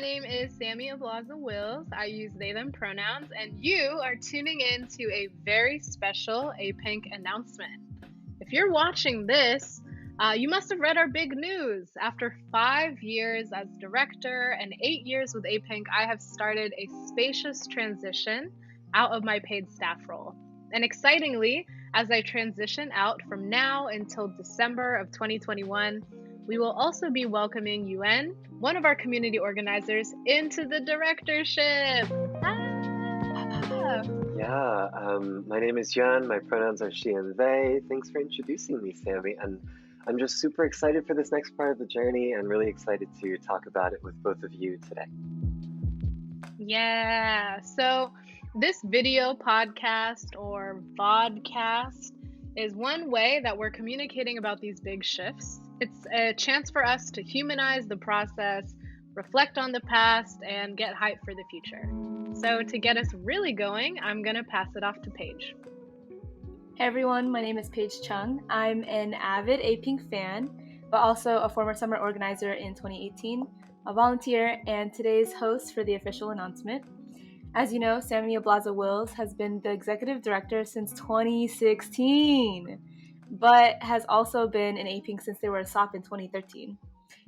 My name is Sammie of Wills. I use they, them pronouns, and you are tuning in to a very special APIENC announcement. If you're watching this, you must have read our big news. After 5 years as director and 8 years with APIENC, I have started a spacious transition out of my paid staff role. And excitingly, as I transition out from now until December of 2021, we will also be welcoming Yuan, one of our community organizers, into the directorship. My name is Yuan. My pronouns are she and they. Thanks for introducing me, Sammie. And I'm just super excited for this next part of the journey and really excited to talk about it with both of you today. Yeah, so this video podcast or Vodcast is one way that we're communicating about these big shifts. It's a chance for us to humanize the process, reflect on the past, and get hype for the future. So to get us really going, I'm going to pass it off to Paige. Hey everyone, my name is Paige Chung. I'm an avid APIENC fan, but also a former summer organizer in 2018, a volunteer, and today's host for the official announcement. As you know, Sammie and Wills has been the executive director since 2016, but has also been in APIENC since they were a SOP in 2013.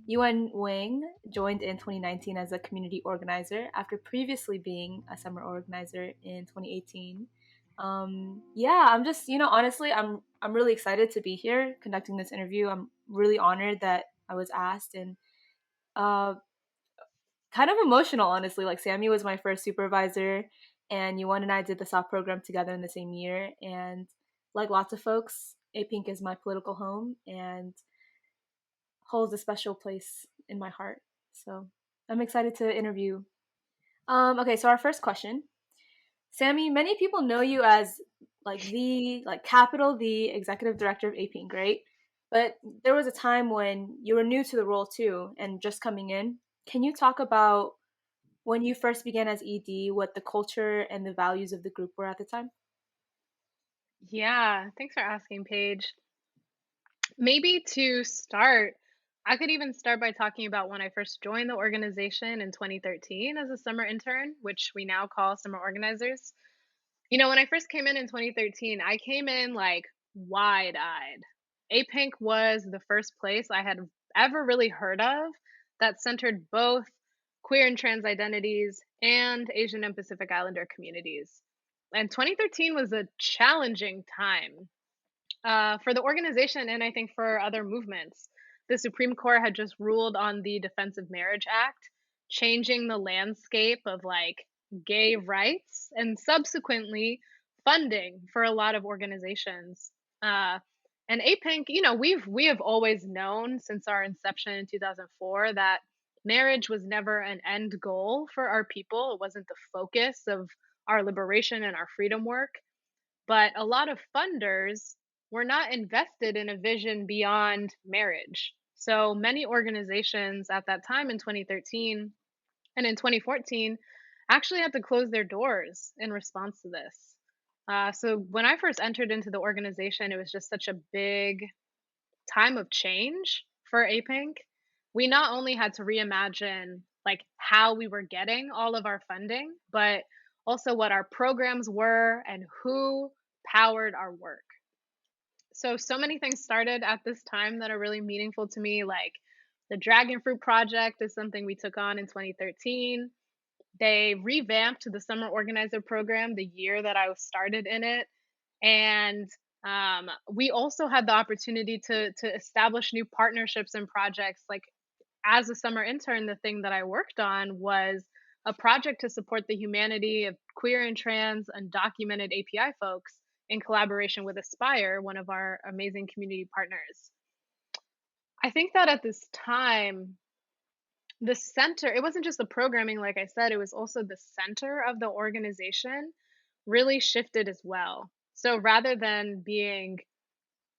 Yuan Wang joined in 2019 as a community organizer after previously being a summer organizer in 2018. I'm just, honestly, I'm really excited to be here conducting this interview. I'm really honored that I was asked, and kind of emotional, honestly. Like, Sammie was my first supervisor, and Yuan and I did the SOP program together in the same year. And like lots of folks, APIENC is my political home and holds a special place in my heart. So I'm excited to interview. Okay, so our first question. Sammie, many people know you as capital the executive director of APIENC, right? But there was a time when you were new to the role too and just coming in. Can you talk about when you first began as ED, what the culture and the values of the group were at the time? Yeah, thanks for asking, Paige. Maybe to start, I could even start by talking about when I first joined the organization in 2013 as a summer intern, which we now call summer organizers. When I first came in 2013, I came in like wide-eyed. APIENC was the first place I had ever really heard of that centered both queer and trans identities and Asian and Pacific Islander communities. And 2013 was a challenging time for the organization and I think for other movements. The Supreme Court had just ruled on the Defense of Marriage Act, changing the landscape of like gay rights and subsequently funding for a lot of organizations. And APIENC, we have always known since our inception in 2004 that marriage was never an end goal for our people. It wasn't the focus of our liberation and our freedom work. But a lot of funders were not invested in a vision beyond marriage. So many organizations at that time in 2013 and in 2014 actually had to close their doors in response to this. So when I first entered into the organization, it was just such a big time of change for APIENC. We not only had to reimagine like how we were getting all of our funding, but also what our programs were and who powered our work. So many things started at this time that are really meaningful to me, like the Dragon Fruit Project is something we took on in 2013. They revamped the summer organizer program the year that I started in it. And we also had the opportunity to establish new partnerships and projects. Like, as a summer intern, the thing that I worked on was a project to support the humanity of queer and trans undocumented API folks in collaboration with Aspire, one of our amazing community partners. I think that at this time, the center, it wasn't just the programming, like I said, it was also the center of the organization really shifted as well. So rather than being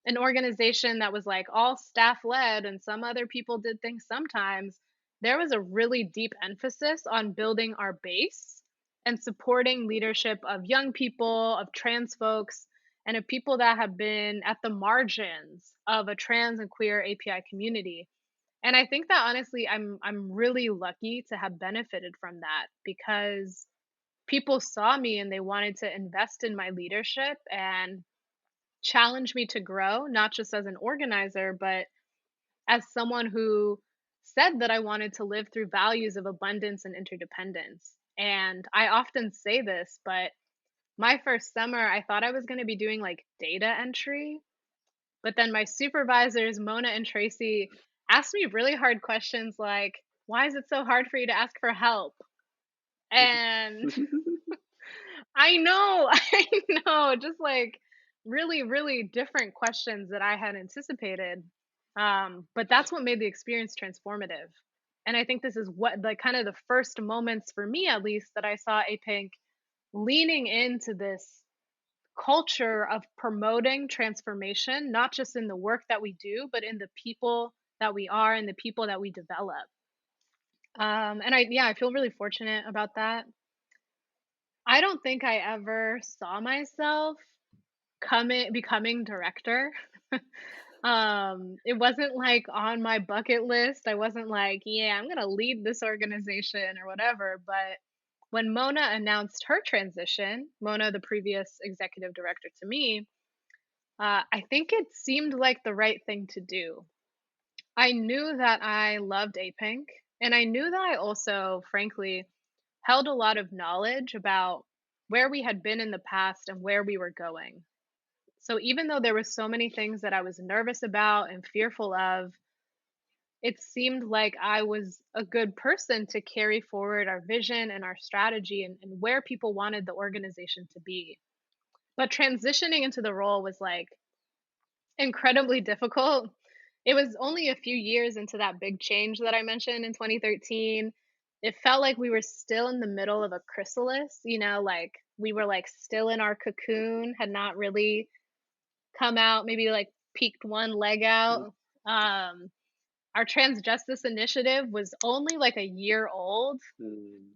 an organization that was like all staff led and some other people did things sometimes, there was a really deep emphasis on building our base and supporting leadership of young people, of trans folks, and of people that have been at the margins of a trans and queer API community. And I think that honestly, I'm really lucky to have benefited from that because people saw me and they wanted to invest in my leadership and challenge me to grow, not just as an organizer, but as someone who said that I wanted to live through values of abundance and interdependence. And I often say this, but my first summer, I thought I was going to be doing like data entry, but then my supervisors, Mona and Tracy, asked me really hard questions like, why is it so hard for you to ask for help? And I know, I know, just like really, really different questions that I had anticipated. But that's what made the experience transformative. And I think this is what, like, kind of the first moments for me, at least, that I saw APIENC leaning into this culture of promoting transformation, not just in the work that we do, but in the people that we are and the people that we develop. And yeah, I feel really fortunate about that. I don't think I ever saw myself becoming director. It wasn't like on my bucket list. I wasn't like, yeah, I'm gonna lead this organization or whatever. But when Mona announced her transition, Mona, the previous executive director to me, I think it seemed like the right thing to do. I knew that I loved APINC, and I knew that I also, frankly, held a lot of knowledge about where we had been in the past and where we were going. So even though there were so many things that I was nervous about and fearful of, it seemed like I was a good person to carry forward our vision and our strategy and where people wanted the organization to be. But transitioning into the role was like incredibly difficult. It was only a few years into that big change that I mentioned in 2013. It felt like we were still in the middle of a chrysalis, like we were like still in our cocoon, had not really come out, maybe like peeked one leg out. Um, our trans justice initiative was only like a year old.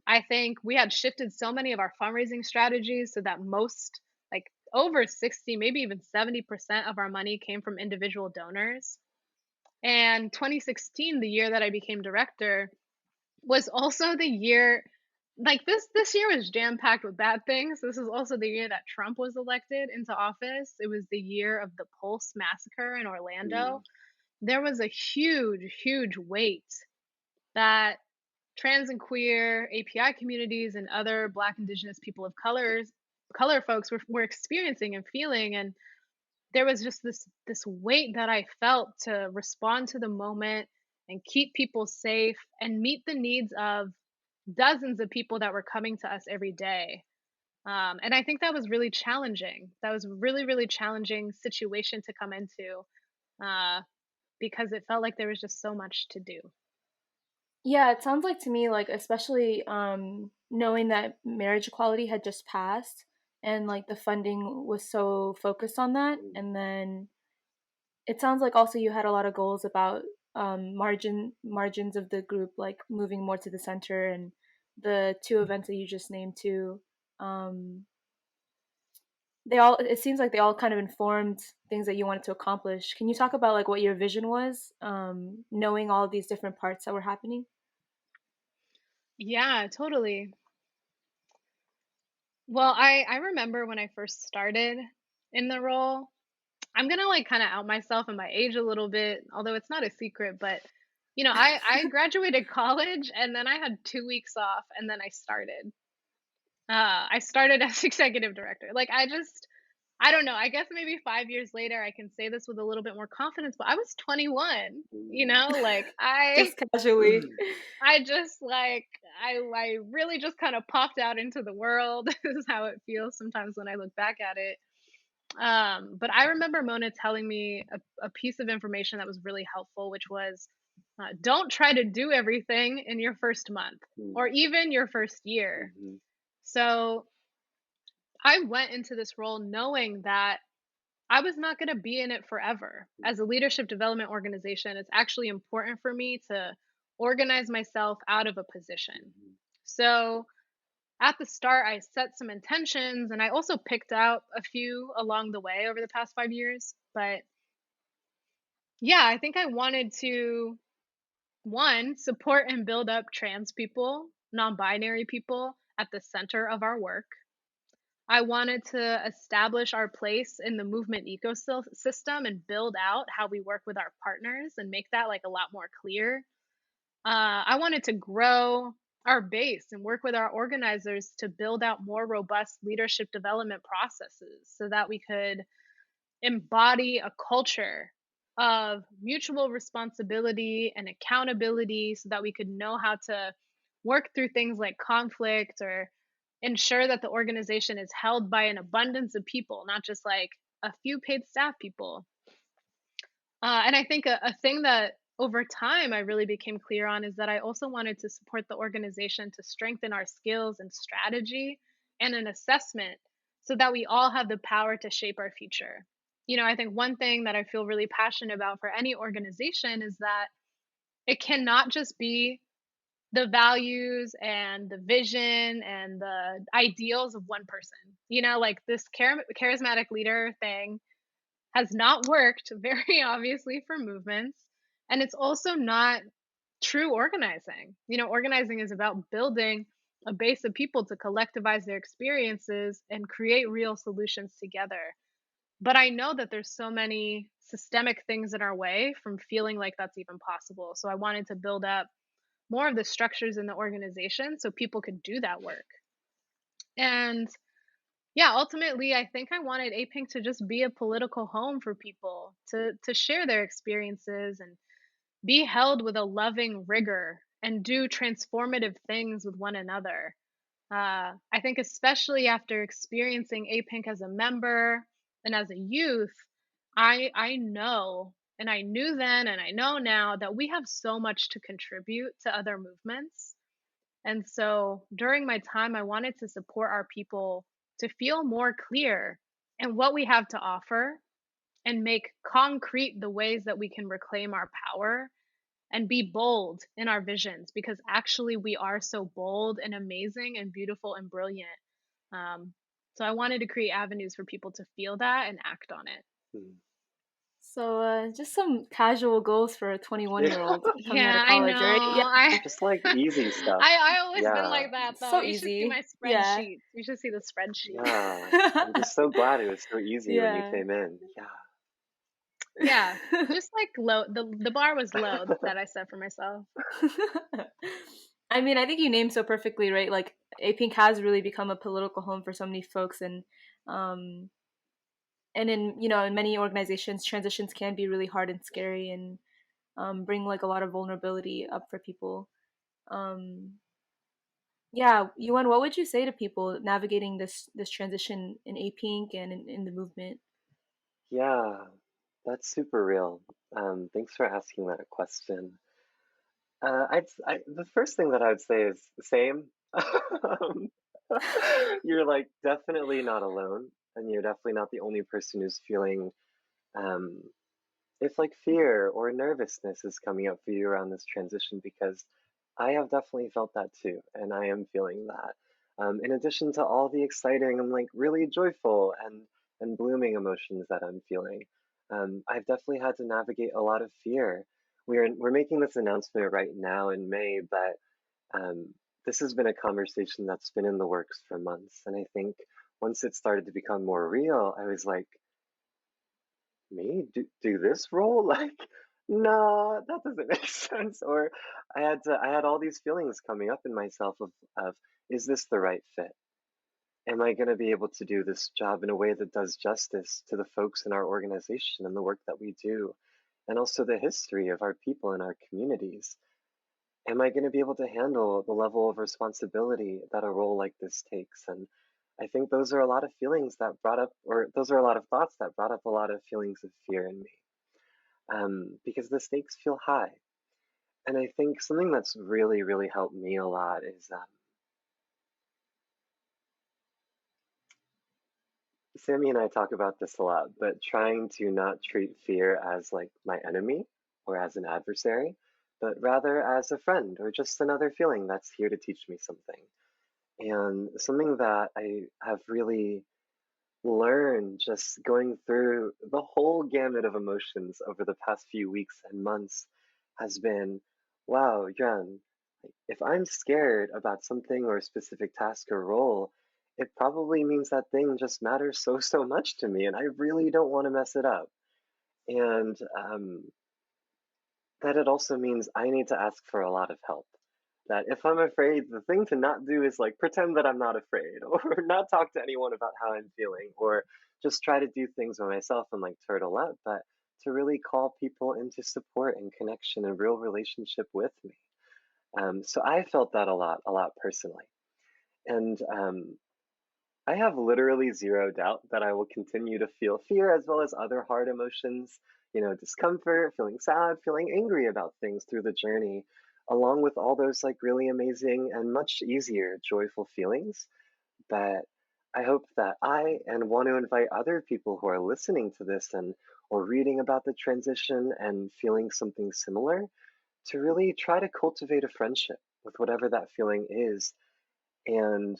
I think we had shifted so many of our fundraising strategies so that most, like over 60, maybe even 70% of our money came from individual donors. And 2016, the year that I became director, was also the year, like this year was jam packed with bad things. This is also the year that Trump was elected into office. It was the year of the Pulse massacre in Orlando. There was a huge weight that trans and queer API communities and other Black, Indigenous, people of color folks were experiencing and feeling. And there was just this weight that I felt to respond to the moment and keep people safe and meet the needs of dozens of people that were coming to us every day. And I think that was really challenging. That was really, really challenging situation to come into uh, because it felt like there was just so much to do. Yeah, it sounds like to me, like, especially knowing that marriage equality had just passed and like the funding was so focused on that. And then it sounds like also you had a lot of goals about margins of the group, like moving more to the center, and the two events that you just named too. Um, it seems like they all kind of informed things that you wanted to accomplish. Can you talk about like what your vision was, knowing all these different parts that were happening? Yeah, totally. Well, I remember when I first started in the role, I'm gonna like kind of out myself and my age a little bit, although it's not a secret, but I graduated college and then I had 2 weeks off and then I started. I started as executive director. Like I don't know. I guess maybe 5 years later I can say this with a little bit more confidence, but I was 21, like I Just casually. I just like I really just kind of popped out into the world. This is how it feels sometimes when I look back at it. But I remember Mona telling me a piece of information that was really helpful, which was don't try to do everything in your first month or even your first year. So I went into this role knowing that I was not going to be in it forever. As a leadership development organization, it's actually important for me to organize myself out of a position. So at the start, I set some intentions and I also picked out a few along the way over the past 5 years. But yeah, I think I wanted to One, support and build up trans people, non-binary people at the center of our work. I wanted to establish our place in the movement ecosystem and build out how we work with our partners and make that like a lot more clear. I wanted to grow our base and work with our organizers to build out more robust leadership development processes so that we could embody a culture of mutual responsibility and accountability so that we could know how to work through things like conflict or ensure that the organization is held by an abundance of people, not just like a few paid staff people. And I think a thing that over time I really became clear on is that I also wanted to support the organization to strengthen our skills and strategy and an assessment so that we all have the power to shape our future. I think one thing that I feel really passionate about for any organization is that it cannot just be the values and the vision and the ideals of one person. Like this charismatic leader thing has not worked very obviously for movements. And it's also not true organizing. Organizing is about building a base of people to collectivize their experiences and create real solutions together. But I know that there's so many systemic things in our way from feeling like that's even possible. So I wanted to build up more of the structures in the organization so people could do that work. And yeah, ultimately, I think I wanted APIENC to just be a political home for people to share their experiences and be held with a loving rigor and do transformative things with one another. I think, especially after experiencing APIENC as a member and as a youth, I know, and I knew then, and I know now that we have so much to contribute to other movements. And so during my time, I wanted to support our people to feel more clear in what we have to offer and make concrete the ways that we can reclaim our power and be bold in our visions because actually we are so bold and amazing and beautiful and brilliant. Um, so I wanted to create avenues for people to feel that and act on it. Hmm. So, just some casual goals for a 21-year-old coming out Yeah, of I know. college, right? Yeah, Just like easy stuff. I always been Yeah, like that though. so You should see easy. my Yeah. spreadsheet. You should see the spreadsheet. yeah. I'm just so glad it was so easy when you Yeah. came in. Yeah, just like low. The bar was low that I set for myself. I mean, I think you named so perfectly, right? Like, APIENC has really become a political home for so many folks, um, and in many organizations, transitions can be really hard and scary, and bring like a lot of vulnerability up for people. Um, yeah, Yuan, what would you say to people navigating this transition in APIENC and in the movement? Yeah, that's super real. Thanks for asking that question. The first thing that I would say is the same. Um, you're like definitely not alone, and you're definitely not the only person who's feeling um, if like fear or nervousness is coming up for you around this transition, because I have definitely felt that too, and I am feeling that. In addition to all the exciting and like really joyful and blooming emotions that I'm feeling, I've definitely had to navigate a lot of fear. We're making this announcement right now in May, but um, this has been a conversation that's been in the works for months, and I think once it started to become more real, I was like, me do this role? Like, nah, that doesn't make sense. Or I had all these feelings coming up in myself of is this the right fit? Am I going to be able to do this job in a way that does justice to the folks in our organization and the work that we do, and also the history of our people and our communities? Am I going to be able to handle the level of responsibility that a role like this takes? And I think those are a lot of feelings that brought up, or those are a lot of thoughts that brought up a lot of feelings of fear in me, because the stakes feel high. And I think something that's really, really helped me a lot is Sammie and I talk about this a lot, but trying to not treat fear as like my enemy or as an adversary, but rather as a friend or just another feeling that's here to teach me something. And something that I have really learned just going through the whole gamut of emotions over the past few weeks and months has been Wow, Yuan, if I'm scared about something or a specific task or role, it probably means that thing just matters so much to me, and I really don't want to mess it up. And that it also means I need to ask for a lot of help. That if I'm afraid, the thing to not do is like pretend that I'm not afraid, or not talk to anyone about how I'm feeling, or just try to do things by myself and like turtle up, but to really call people into support and connection and real relationship with me. So I felt that a lot personally. And I have literally zero doubt that I will continue to feel fear as well as other hard emotions, discomfort, feeling sad, feeling angry about things through the journey, along with all those like really amazing and much easier joyful feelings. But I hope that I and want to invite other people who are listening to this and or reading about the transition and feeling something similar to really try to cultivate a friendship with whatever that feeling is and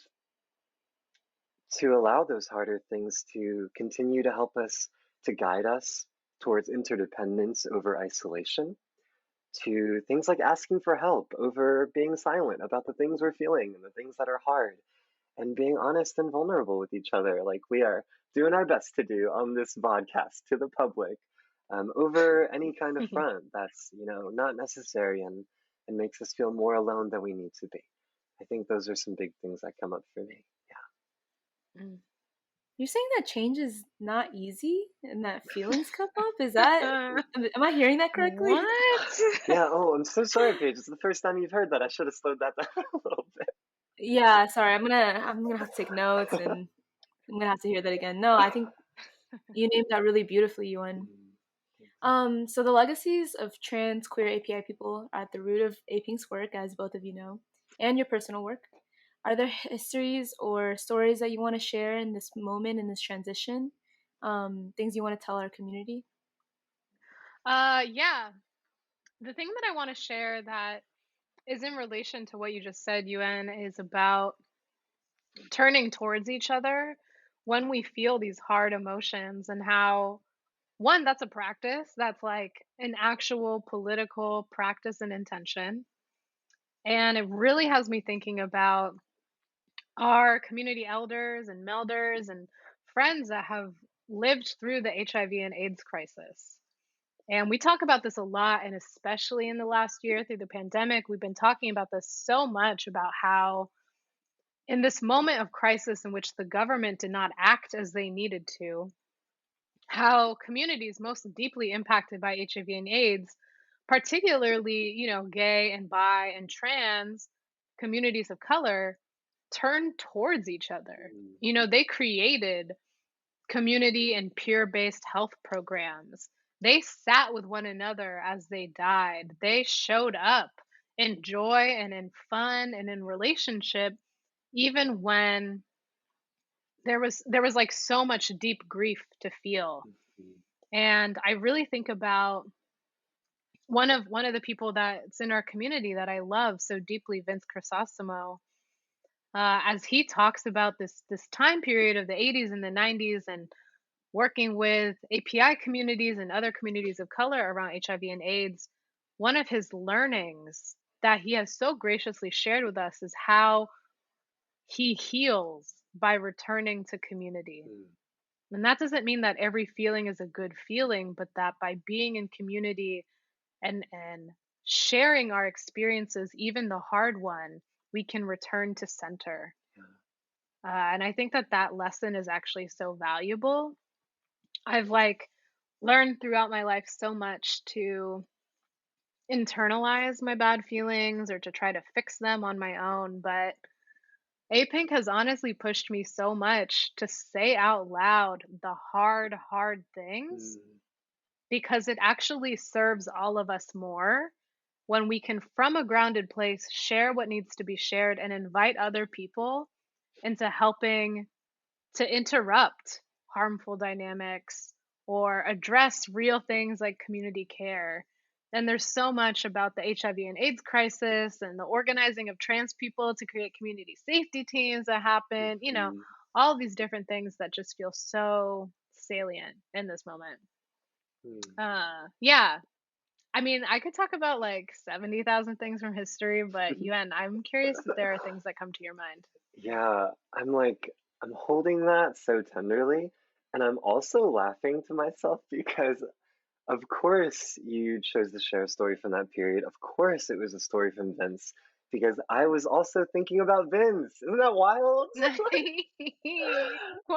to allow those harder things to continue to help us, to guide us towards interdependence over isolation, to things like asking for help over being silent about the things we're feeling and the things that are hard, and being honest and vulnerable with each other, like we are doing our best to do on this podcast to the public, over any kind of front that's not necessary and makes us feel more alone than we need to be. I think those are some big things that come up for me. Mm. You're saying that change is not easy and that feelings come up? Is that, am I hearing that correctly? What? Yeah, oh, I'm so sorry, Paige. It's the first time you've heard that. I should have slowed that down a little Yeah, sorry. I'm gonna have to take notes and I'm gonna have to hear that again. No, I think you named that really beautifully, Yuan. bit. So the legacies of trans queer API people are at the root of APIENC's work, as both of you know, and your personal work. Are there histories or stories that you want to share in this moment, in this transition? Things you want to tell our community? Yeah. The thing that I want to share that is in relation to what you just said, UN, is about turning towards each other when we feel these hard emotions and how one, that's a practice, that's like an actual political practice and intention. And it really has me thinking about our community elders and melders and friends that have lived through the HIV and AIDS crisis. And we talk about this a lot, and especially in the last year through the pandemic, we've been talking about this so much about how, in this moment of crisis in which the government did not act as they needed to, how communities most deeply impacted by HIV and AIDS, particularly, gay and bi and trans communities of color, turned towards each other. They created community and peer based health programs. They sat with one another as they died. They showed up in joy and in fun and in relationship, even when there was like so much deep grief to feel. And I really think about one of the people that's in our community that I love so deeply, Vince Crisosimo, as he talks about this time period of the 80s and the 90s and working with API communities and other communities of color around HIV and AIDS. One of his learnings that he has so graciously shared with us is how he heals by returning to community. And that doesn't mean that every feeling is a good feeling, but that by being in community and sharing our experiences, even the hard one, we can return to center. And I think that lesson is actually so valuable. I've like learned throughout my life so much to internalize my bad feelings or to try to fix them on my own, but APINC has honestly pushed me so much to say out loud the hard things because it actually serves all of us more when we can, from a grounded place, share what needs to be shared and invite other people into helping to interrupt harmful dynamics or address real things like community care. And there's so much about the HIV and AIDS crisis and the organizing of trans people to create community safety teams that happen, all these different things that just feel so salient in this moment. Yeah, I mean, I could talk about like 70,000 things from history, but Yuan, I'm curious if there are things that come to your mind. Yeah, I'm holding that so tenderly, and I'm also laughing to myself because, of course, you chose to share a story from that period. Of course, it was a story from Vince, because I was also thinking about Vince. Isn't that wild?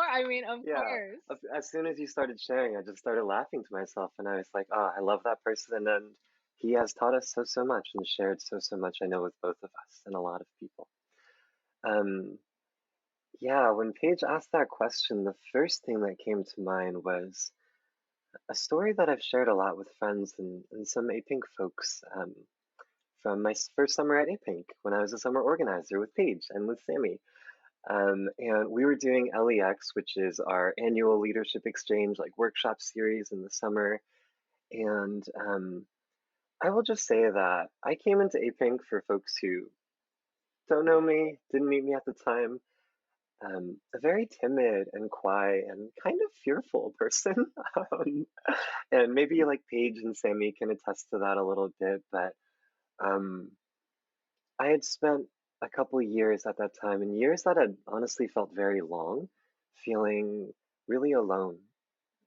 I mean, of Yeah. course. As soon as you started sharing, I just started laughing to myself, and I was like, oh, I love that person, and he has taught us so, so much and shared so, so much, I know, with both of us and a lot of people. Um, yeah, when Paige asked that question, the first thing that came to mind was a story that I've shared a lot with friends and some APIENC folks from my first summer at APIENC when I was a summer organizer with Paige and with Sammie. And we were doing LEX, which is our annual leadership exchange, like workshop series in the summer. And I will just say that I came into APIENC for folks who don't know me, didn't meet me at the time. A very timid and quiet and kind of fearful person. um, and maybe like Paige and Sammie can attest to that a little bit, but um, I had spent a couple years at that time, and years that had honestly felt very long, feeling really alone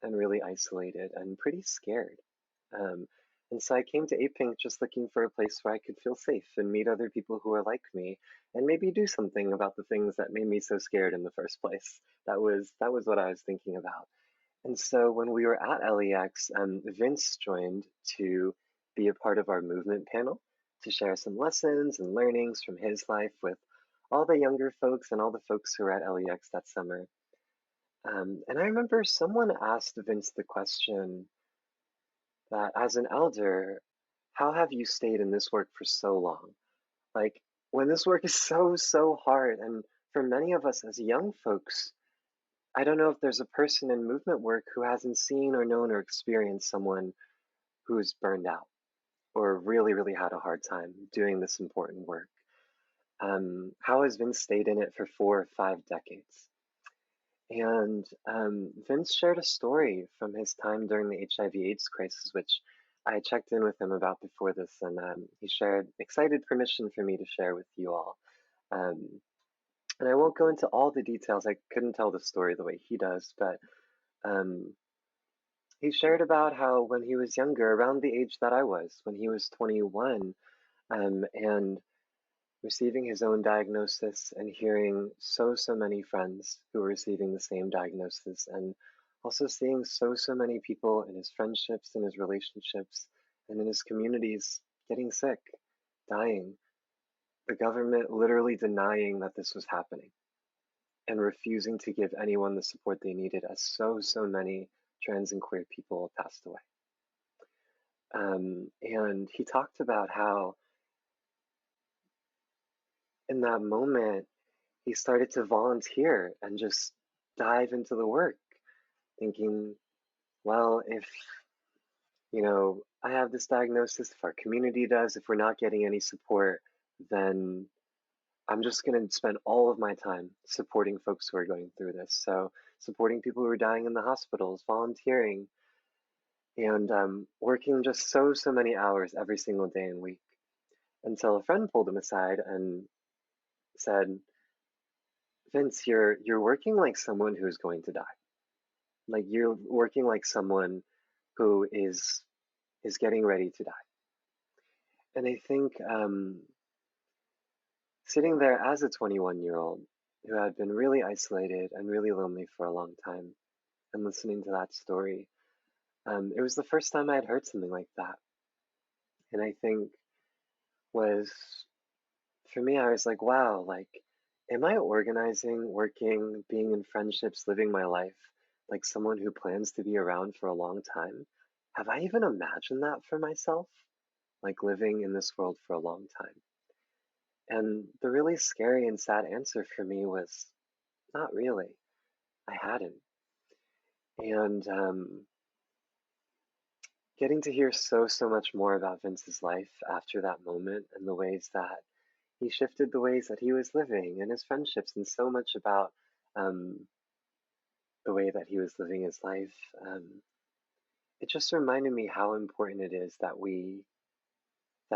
and really isolated and pretty scared. Um, and so I came to APINC just looking for a place where I could feel safe and meet other people who are like me and maybe do something about the things that made me so scared in the first place. That was what I was thinking about. And so when we were at LEX, Vince joined to be a part of our movement panel to share some lessons and learnings from his life with all the younger folks and all the folks who were at LEX that summer. And I remember someone asked Vince the question that, as an elder, how have you stayed in this work for so long? Like, when this work is so, so hard, and for many of us as young folks, I don't know if there's a person in movement work who hasn't seen or known or experienced someone who's burned out or really, really had a hard time doing this important work. How has Vince stayed in it for 4 or 5 decades? And Vince shared a story from his time during the HIV/AIDS crisis, which I checked in with him about before this, and he shared excited permission for me to share with you all. Um, and I won't go into all the details. I couldn't tell the story the way he does, but um, he shared about how when he was younger, around the age that I was, when he was 21, and receiving his own diagnosis and hearing so, so many friends who were receiving the same diagnosis, and also seeing so, so many people in his friendships, in his relationships, and in his communities getting sick, dying, the government literally denying that this was happening and refusing to give anyone the support they needed as so, so many trans and queer people passed away. And he talked about how in that moment, he started to volunteer and just dive into the work, thinking, well, if, I have this diagnosis, if our community does, if we're not getting any support, then I'm just going to spend all of my time supporting folks who are going through this. So, supporting people who are dying in the hospitals, volunteering, and working just so, so many hours every single day and week until a friend pulled him aside and said, Vince, you're working like someone who's going to die. Like you're working like someone who is getting ready to die. And I think sitting there as a 21-year-old who had been really isolated and really lonely for a long time, and listening to that story, it was the first time I had heard something like that. And I think was for me, I was like, wow, like, am I organizing, working, being in friendships, living my life like someone who plans to be around for a long time? Have I even imagined that for myself? Like living in this world for a long time? And the really scary and sad answer for me was not really. I hadn't. And getting to hear so, so much more about Vince's life after that moment and the ways that he shifted the ways that he was living and his friendships, and so much about um, the way that he was living his life. it just reminded me how important it is that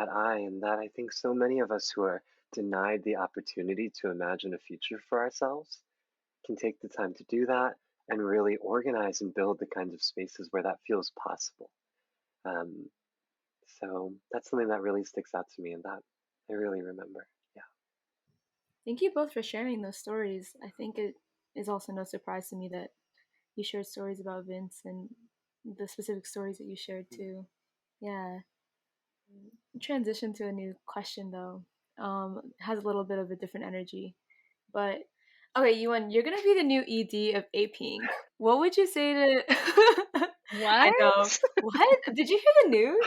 I think so many of us who are denied the opportunity to imagine a future for ourselves can take the time to do that and really organize and build the kinds of spaces where that feels possible. Um, so that's something that really sticks out to me and that I really remember. Yeah. Thank you both for sharing those stories. I think it is also no surprise to me that you shared stories about Vince and the specific stories that you shared too. Yeah. Transition to a new question though. Has a little bit of a different energy. But okay, Yuan, you're gonna be the new ED of APIENC. What would you say to I What? know. What? Did you hear the news?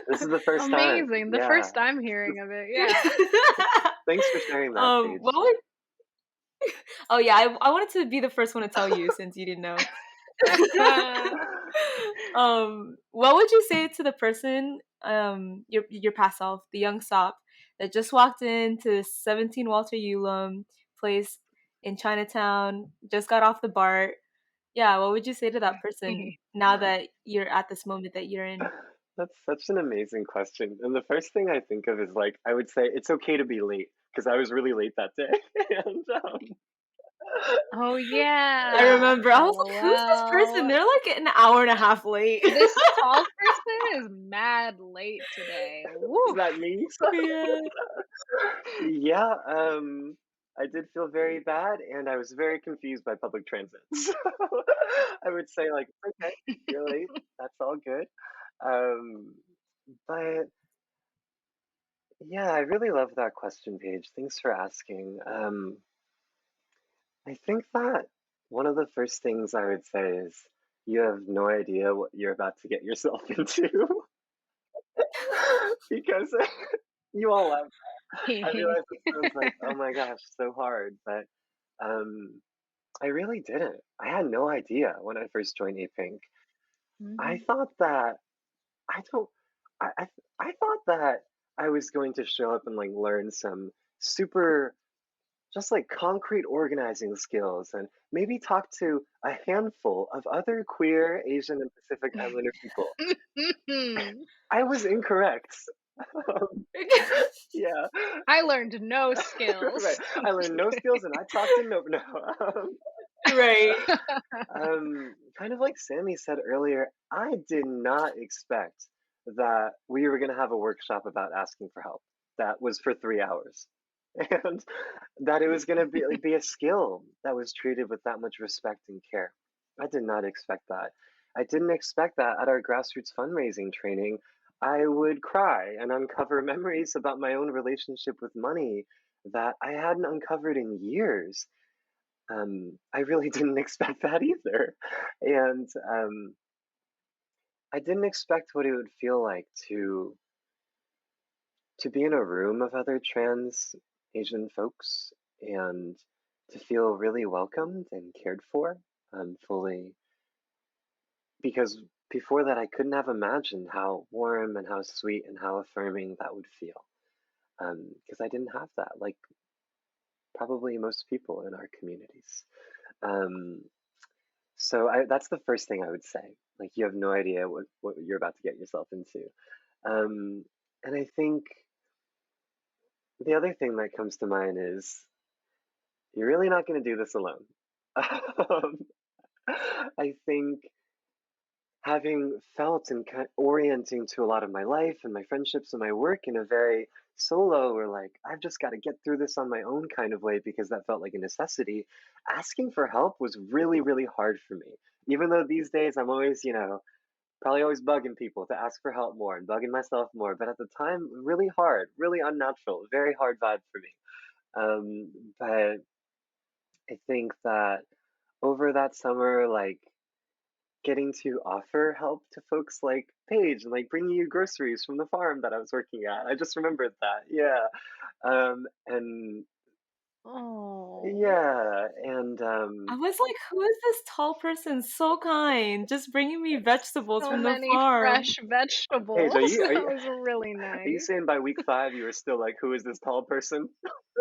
This is the first time. Amazing. The Yeah. first I'm hearing of it. Yeah. Thanks for sharing that, Paige. What would Oh yeah, I wanted to be the first one to tell you since you didn't know. What would you say to the person, your past self, the young Sop, that just walked into 17 Walter Ulam place in Chinatown, just got off the BART? Yeah, what would you say to that person now that you're at this moment that you're in? That's such an amazing question. And the first thing I think of is like, I would say it's okay to be late because I was really late that day. and Oh I yeah. remember I was like, who's this person? LOL. They're like an hour and a half late. This tall person is mad late today. is Woo. that me? Yeah. Yeah, I did feel very bad and I was very confused by public transit. So I would say like, okay, you're late. That's all good. Um, but yeah, I really love that question, Paige. Thanks for asking. I think that one of the first things I would say is you have no idea what you're about to get yourself into because you all laugh. I realize it sounds like, oh my gosh, so hard, but um, I really didn't. I had no idea when I first joined APINC. I Mhm. thought that I don't. I I thought that I was going to show up and like learn some super just like concrete organizing skills and maybe talk to a handful of other queer, Asian, and Pacific Islander people. I was incorrect. Um, yeah, I learned no right. skills. I learned no skills and I talked to no. Right. Kind of like Sammie said earlier, I did not expect that we were going to have a workshop about asking for help that was for 3 hours. And that it was going to be a skill that was treated with that much respect and care. I did not expect that. I didn't expect that at our grassroots fundraising training. I would cry and uncover memories about my own relationship with money that I hadn't uncovered in years. I really didn't expect that either. And I didn't expect what it would feel like to be in a room of other trans Asian folks and to feel really welcomed and cared for fully. Because before that, I couldn't have imagined how warm and how sweet and how affirming that would feel. Because I didn't have that, like probably most people in our communities. Um, that's the first thing I would say. Like you have no idea what you're about to get yourself into. Um, and I think the other thing that comes to mind is you're really not going to do this alone. um, I think having felt and orienting to a lot of my life and my friendships and my work in a very solo or like I've just got to get through this on my own kind of way because that felt like a necessity, asking for help was really really hard for me. Even though these days I'm always, probably always bugging people to ask for help more and bugging myself more, but at the time really hard, really unnatural, very hard vibe for me. But I think that over that summer, like getting to offer help to folks like Paige and like bringing you groceries from the farm that I was working at. I just remembered that. Yeah. And Oh, yeah. And I was like, who is this tall person? So kind, just bringing me vegetables so from the many farm. fresh Paige, vegetables. That was really are you nice. saying by week 5 you were still like, who is this tall person?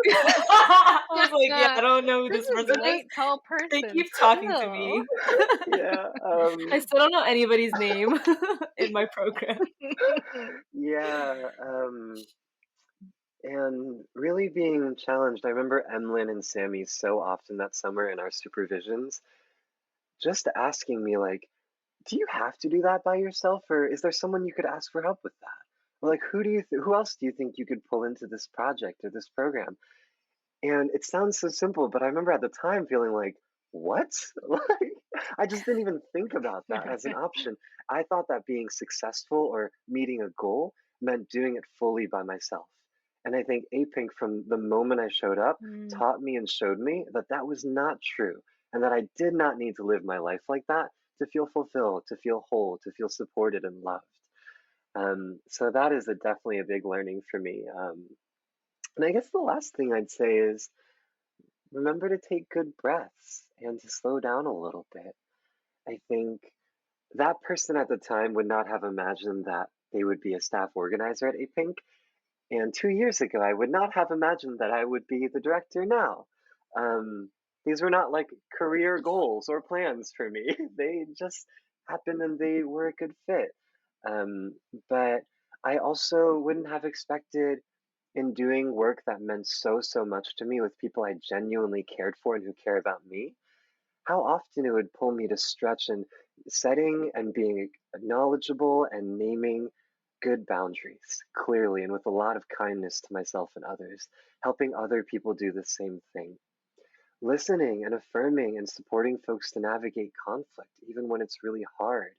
I was like, yeah, I don't know who This this is person is. white tall They person keep talking to still. me. Yeah. I still don't know anybody's name in my program. Yeah. And really being challenged. I remember Emlyn and Sammie so often that summer in our supervisions, just asking me like, do you have to do that by yourself, or is there someone you could ask for help with that? Or like, who else do you think you could pull into this project or this program? And it sounds so simple, but I remember at the time feeling like, what? Like, I just didn't even think about that as an option. I thought that being successful or meeting a goal meant doing it fully by myself. And I think APIENC, from the moment I showed up, Mm, taught me and showed me that that was not true, and that I did not need to live my life like that to feel fulfilled, to feel whole, to feel supported and loved. So that is definitely a big learning for me. And I guess the last thing I'd say is remember to take good breaths and to slow down a little bit. I think that person at the time would not have imagined that they would be a staff organizer at APINC. And 2 years ago, I would not have imagined that I would be the director now. Um, these were not like career goals or plans for me. They just happened and they were a good fit. Um, but I also wouldn't have expected in doing work that meant so, so much to me with people I genuinely cared for and who care about me, how often it would pull me to stretch and setting and being knowledgeable and naming good boundaries clearly and with a lot of kindness to myself and others, helping other people do the same thing. Listening and affirming and supporting folks to navigate conflict, even when it's really hard.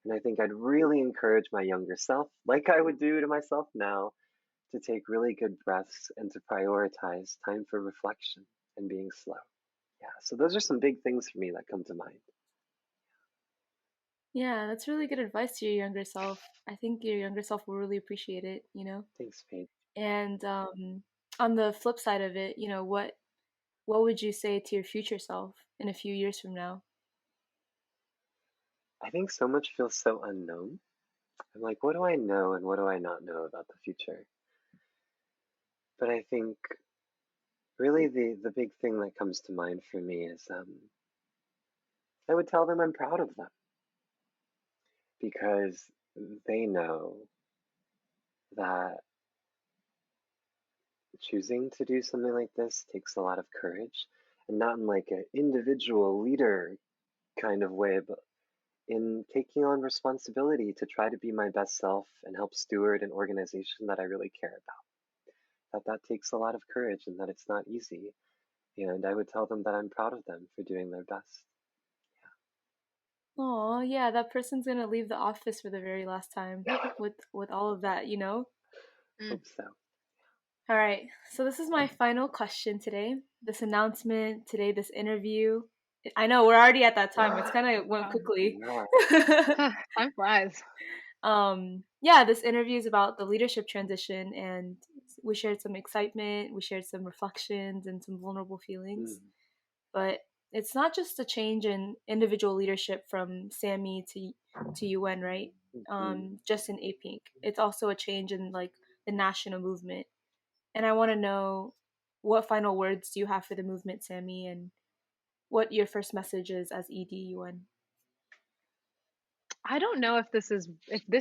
And I think I'd really encourage my younger self, like I would do to myself now, to take really good breaths and to prioritize time for reflection and being slow. Yeah, so those are some big things for me that come to mind. Yeah, that's really good advice to your younger self. I think your younger self will really appreciate it, you know? Thanks, Paige. And on the flip side of it, what would you say to your future self in a few years from now? I think so much feels so unknown. I'm like, what do I know and what do I not know about the future? But I think really the big thing that comes to mind for me is I would tell them I'm proud of them because they know that choosing to do something like this takes a lot of courage, and not in like an individual leader kind of way, but in taking on responsibility to try to be my best self and help steward an organization that I really care about. That takes a lot of courage and that it's not easy. And I would tell them that I'm proud of them for doing their best. Oh, yeah, that person's gonna leave the office for the very last time Yeah. with all of that, you know? mm. Hope so. All right, so this is my final question today. This announcement today, this interview. I know we're already at that time. It's kind of went quickly. Yeah. Time flies. Yeah, this interview is about the leadership transition, and we shared some excitement, we shared some reflections, and some vulnerable feelings. Mm, But it's not just a change in individual leadership from Sammie to UN, right? mm. Just in APINC. It's also a change in like the national movement. And I want to know what final words do you have for the movement, Sammie, and what your first message is as ED UN. I don't know if this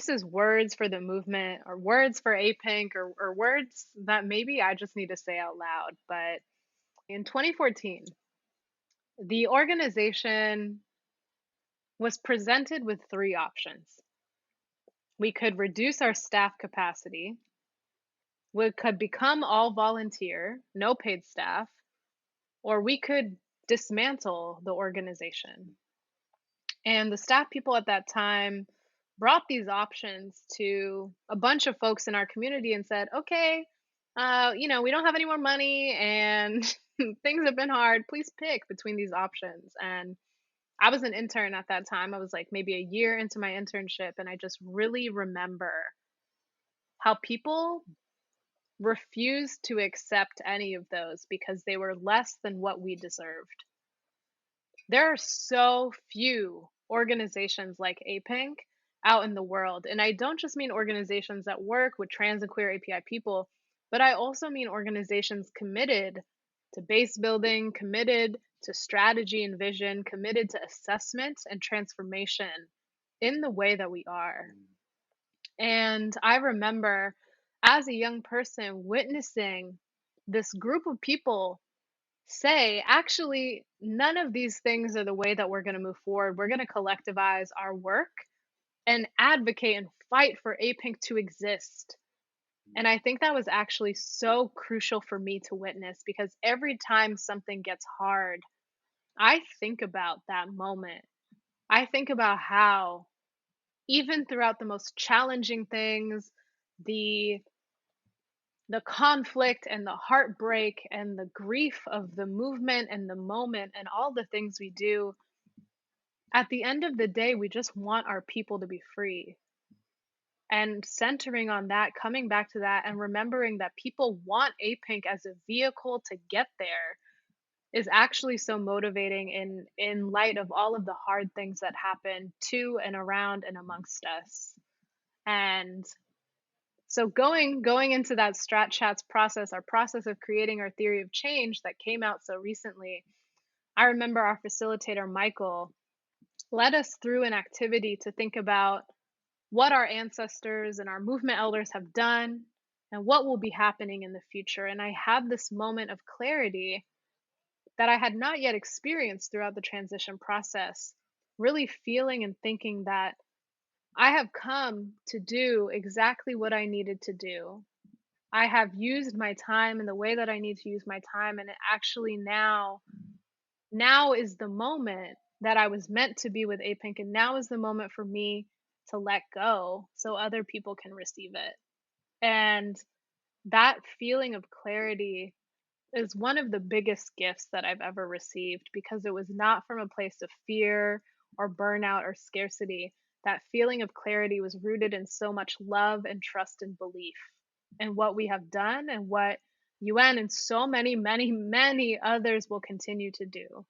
is words for the movement or words for APINC or words that maybe I just need to say out loud. But in 2014, the organization was presented with three options. We could reduce our staff capacity, we could become all volunteer, no paid staff, or we could dismantle the organization. And the staff people at that time brought these options to a bunch of folks in our community and said, okay, we don't have any more money and things have been hard. Please pick between these options. And I was an intern at that time. I was like maybe a year into my internship. And I just really remember how people refused to accept any of those because they were less than what we deserved. There are so few organizations like APINC out in the world. And I don't just mean organizations that work with trans and queer API people. but I also mean organizations committed to base building, committed to strategy and vision, committed to assessment and transformation in the way that we are. And I remember as a young person witnessing this group of people say, actually, none of these things are the way that we're going to move forward. We're going to collectivize our work and advocate and fight for APIENC to exist. And I think that was actually so crucial for me to witness because every time something gets hard, I think about that moment. I think about how, even throughout the most challenging things, the the conflict and the heartbreak and the grief of the movement and the moment and all the things we do, at the end of the day, we just want our people to be free. And centering on that, coming back to that, and remembering that people want APINC as a vehicle to get there is actually so motivating in light of all of the hard things that happen to and around and amongst us. And so going into that Strat Chats process, our process of creating our theory of change that came out so recently, I remember our facilitator Michael led us through an activity to think about what our ancestors and our movement elders have done and what will be happening in the future. And I had this moment of clarity that I had not yet experienced throughout the transition process, really feeling and thinking that I have come to do exactly what I needed to do. I have used my time in the way that I need to use my time, and it actually now is the moment that I was meant to be with APINC, and now is the moment for me to let go so other people can receive it. And that feeling of clarity is one of the biggest gifts that I've ever received because it was not from a place of fear or burnout or scarcity. That feeling of clarity was rooted in so much love and trust and belief in what we have done and what Yuan and so many, many, many others will continue to do.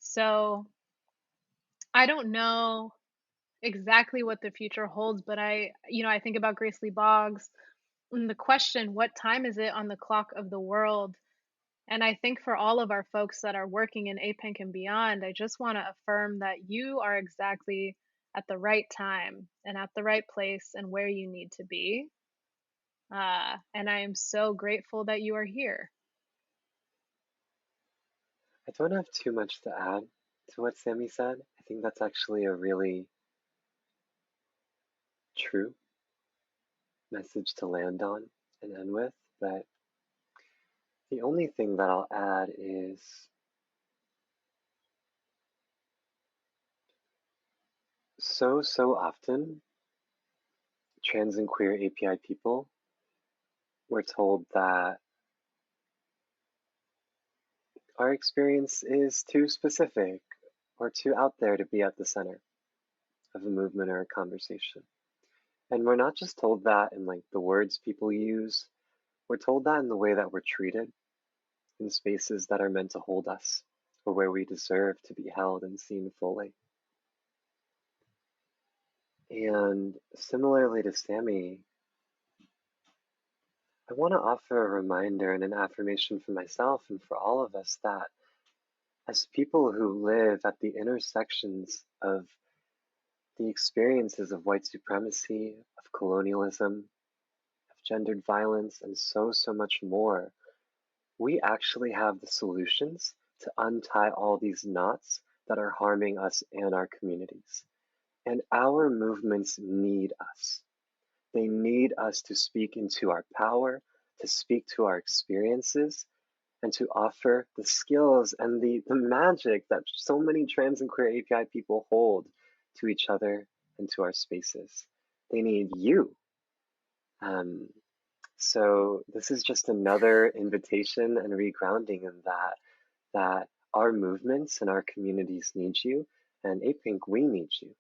So I don't know exactly what the future holds, but I think about Grace Lee Boggs and the question, what time is it on the clock of the world? And I think for all of our folks that are working in APINC and beyond, I just want to affirm that you are exactly at the right time and at the right place and where you need to be. And I am so grateful that you are here. I don't have too much to add to what Sammie said. I think that's actually a really true message to land on and end with, but the only thing that I'll add is so often trans and queer API people were told that our experience is too specific or too out there to be at the center of a movement or a conversation. And we're not just told that in like the words people use, we're told that in the way that we're treated in spaces that are meant to hold us or where we deserve to be held and seen fully. And similarly to Sammie, I want to offer a reminder and an affirmation for myself and for all of us that as people who live at the intersections of the experiences of white supremacy, of colonialism, of gendered violence, and so much more, we actually have the solutions to untie all these knots that are harming us and our communities. And our movements need us. They need us to speak into our power, to speak to our experiences, and to offer the skills and the magic that so many trans and queer API people hold to each other and to our spaces. They need you. So this is just another invitation and regrounding in that our movements and our communities need you, and APINC, we need you.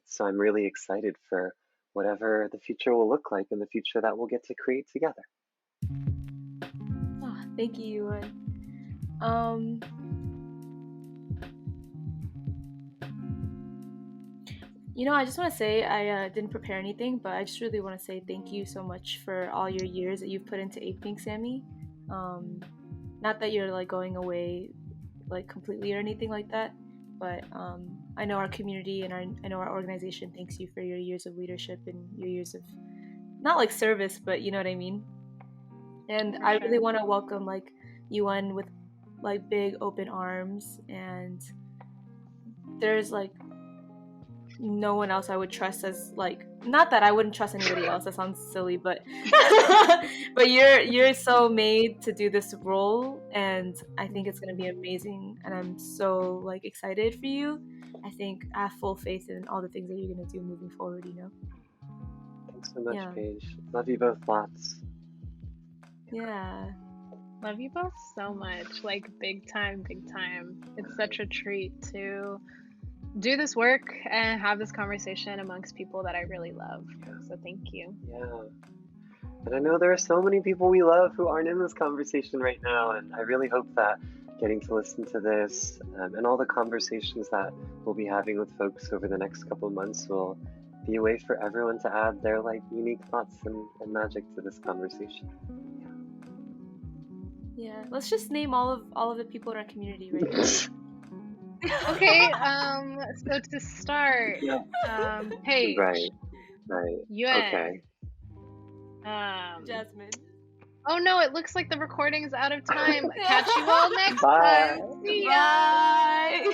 So I'm really excited for whatever the future will look like in the future that we'll get to create together. Oh, thank you, Yuan. I just want to say I didn't prepare anything, but I just really want to say thank you so much for all your years that you've put into APIENC, Sammie. Not that you're like going away like completely or anything like that, but I know our community and I know our organization thanks you for your years of leadership and your years of not like service, but you know what I mean. And I really want to welcome like Yuan with like big open arms, and there's like no one else I would trust as like, not that I wouldn't trust anybody else, that sounds silly, but but you're so made to do this role, and I think it's going to be amazing, and I'm so like excited for you. I think I have full faith in all the things that you're going to do moving forward, Thanks so much, Yeah. Paige. Love you both lots. Yeah. Love you both so much. Like, big time, big time. It's such a treat to do this work and have this conversation amongst people that I really love. So thank you. Yeah. And I know there are so many people we love who aren't in this conversation right now, and I really hope that getting to listen to this and all the conversations that we'll be having with folks over the next couple of months will be a way for everyone to add their like unique thoughts and magic to this conversation. Yeah. Let's just name all of the people in our community right now. Okay, so to start, Paige. Right. Yuan. Okay. Jasmine. Oh no, it looks like the recording's out of time. Catch you all next Bye. time. See ya. Bye.